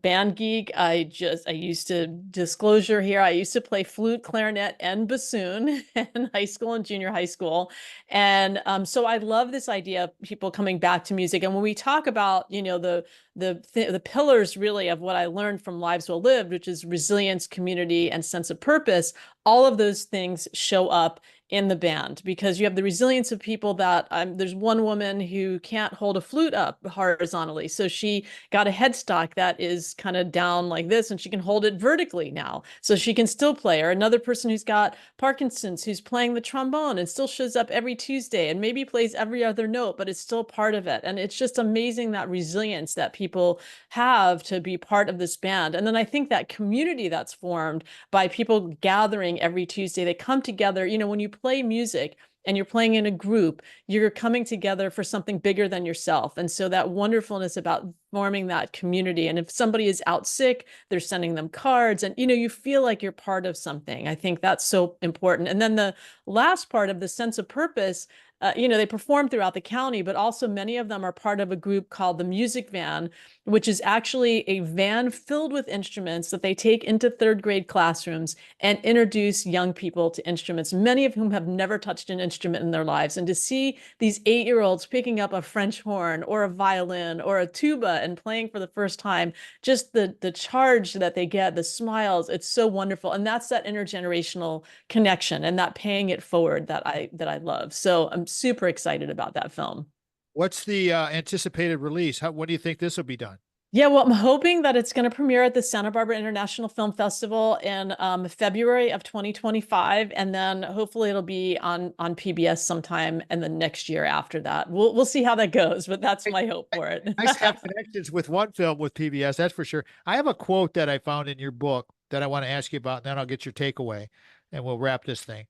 band geek. I used to, disclosure here, I used to play flute, clarinet, and bassoon in high school and junior high school. And so I love this idea of people coming back to music. And when we talk about, the pillars really of what I learned from Lives Well Lived, which is resilience, community, and sense of purpose, all of those things show up in the band, because you have the resilience of people that there's one woman who can't hold a flute up horizontally. So she got a headstock that is kind of down like this, and she can hold it vertically now. So she can still play. Or another person who's got Parkinson's, who's playing the trombone and still shows up every Tuesday and maybe plays every other note, but it's still part of it. And it's just amazing, that resilience that people have to be part of this band. And then I think that community that's formed by people gathering every Tuesday, they come together. When you play music and you're playing in a group, you're coming together for something bigger than yourself. And so that wonderfulness about forming that community. And if somebody is out sick, they're sending them cards, and you feel like you're part of something. I think that's so important. And then the last part of the sense of purpose, they perform throughout the county, but also many of them are part of a group called the Music Van, which is actually a van filled with instruments that they take into third grade classrooms and introduce young people to instruments, many of whom have never touched an instrument in their lives. And to see these 8-year-olds picking up a French horn or a violin or a tuba and playing for the first time, just the charge that they get, the smiles, it's so wonderful. And that's that intergenerational connection and that paying it forward that I love. So I'm super excited about that film. What's the anticipated release? When do you think this will be done? Yeah, well, I'm hoping that it's going to premiere at the Santa Barbara International Film Festival in February of 2025, and then hopefully it'll be on PBS sometime in the next year after that. We'll see how that goes, but that's my hope for it. Nice to have connections with one film with PBS, that's for sure. I have a quote that I found in your book that I want to ask you about, and then I'll get your takeaway, and we'll wrap this thing.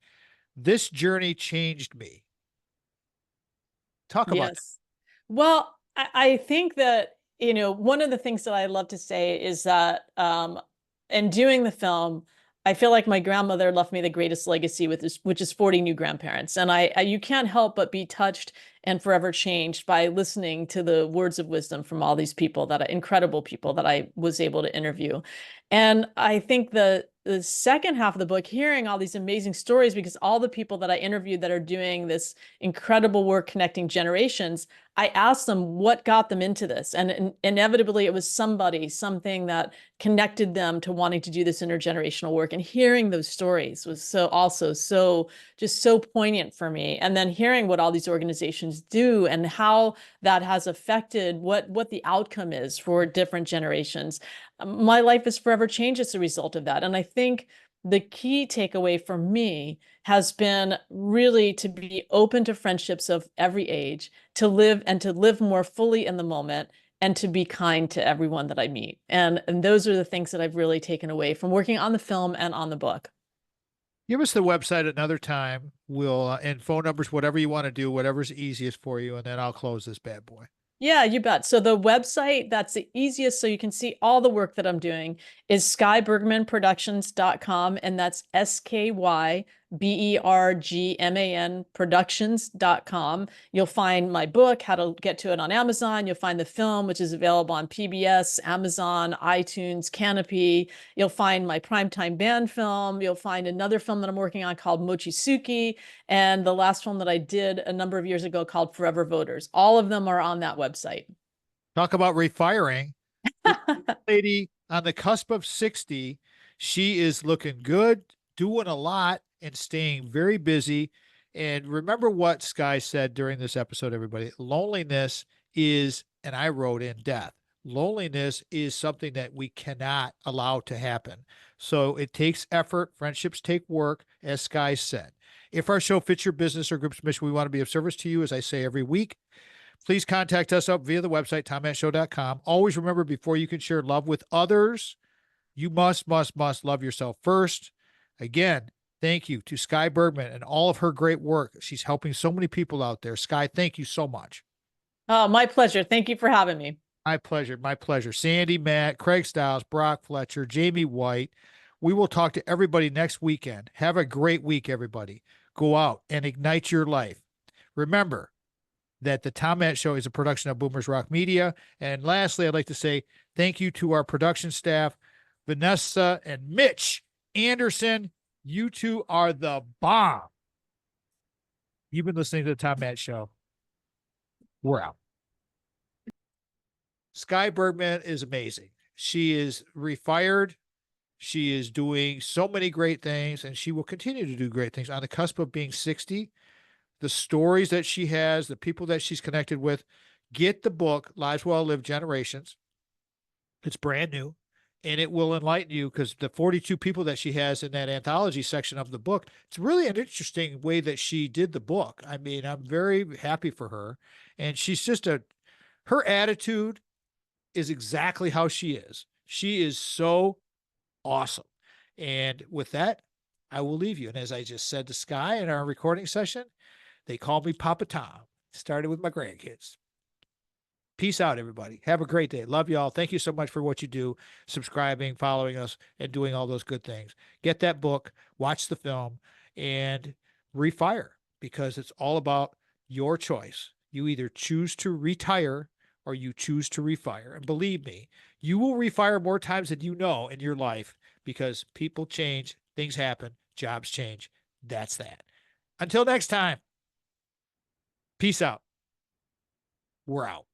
This journey changed me. Talk about that. Yes. Well, I think that, one of the things that I love to say is that in doing the film, I feel like my grandmother left me the greatest legacy with this, which is 40 new grandparents. And you can't help but be touched and forever changed by listening to the words of wisdom from all these people, incredible people that I was able to interview. And I think the second half of the book, hearing all these amazing stories, because all the people that I interviewed that are doing this incredible work connecting generations, I asked them what got them into this. And inevitably, it was something that connected them to wanting to do this intergenerational work. And hearing those stories was just so poignant for me. And then hearing what all these organizations do and how that has affected what the outcome is for different generations. My life is forever changed as a result of that. And I think the key takeaway for me has been really to be open to friendships of every age, to live more fully in the moment, and to be kind to everyone that I meet. And those are the things that I've really taken away from working on the film and on the book. Give us the website another time. We'll and phone numbers, whatever you want to do, whatever's easiest for you, and then I'll close this bad boy. Yeah, you bet. So the website that's the easiest, so you can see all the work that I'm doing, is skybergmanproductions.com, and that's SKYBERGMAN productions.com. You'll find my book, how to get to it on Amazon. You'll find the film, which is available on PBS, Amazon, iTunes, Canopy. You'll find my primetime band film. You'll find another film that I'm working on called Mochizuki, and the last film that I did a number of years ago called Forever Voters. All of them are on that website. Talk about refiring. Lady on the cusp of 60. She is looking good, doing a lot, and staying very busy. And remember what Sky said during this episode, everybody. Loneliness is, and I wrote in, death. Loneliness is something that we cannot allow to happen. So it takes effort. Friendships take work, as Sky said. If our show fits your business or group's mission, we want to be of service to you, as I say every week. Please contact us up via the website, tommattshow.com. Always remember, before you can share love with others, you must love yourself first. Again, thank you to Sky Bergman and all of her great work. She's helping so many people out there. Sky, thank you so much. Oh, my pleasure. Thank you for having me. My pleasure. My pleasure. Sandy, Matt, Craig Stiles, Brock Fletcher, Jamie White. We will talk to everybody next weekend. Have a great week, everybody. Go out and ignite your life. Remember that the Tom Matt Show is a production of Boomers Rock Media. And lastly, I'd like to say thank you to our production staff, Vanessa and Mitch Anderson. You two are the bomb. You've been listening to the Tom Matt Show. We're out. Sky Bergman is amazing. She is refired. She is doing so many great things, and she will continue to do great things on the cusp of being 60. The stories that she has, the people that she's connected with. Get the book, Lives Well Lived Generations. It's brand new, and it will enlighten you, because the 42 people that she has in that anthology section of the book, it's really an interesting way that she did the book. I mean, I'm very happy for her. And she's just her attitude is exactly how she is. She is so awesome. And with that, I will leave you. And as I just said to Sky in our recording session, they call me Papa Tom. Started with my grandkids. Peace out, everybody. Have a great day. Love y'all. Thank you so much for what you do, subscribing, following us, and doing all those good things. Get that book, watch the film, and refire, because it's all about your choice. You either choose to retire or you choose to refire. And believe me, you will refire more times than you know in your life, because people change, things happen, jobs change. That's that. Until next time, peace out. We're out.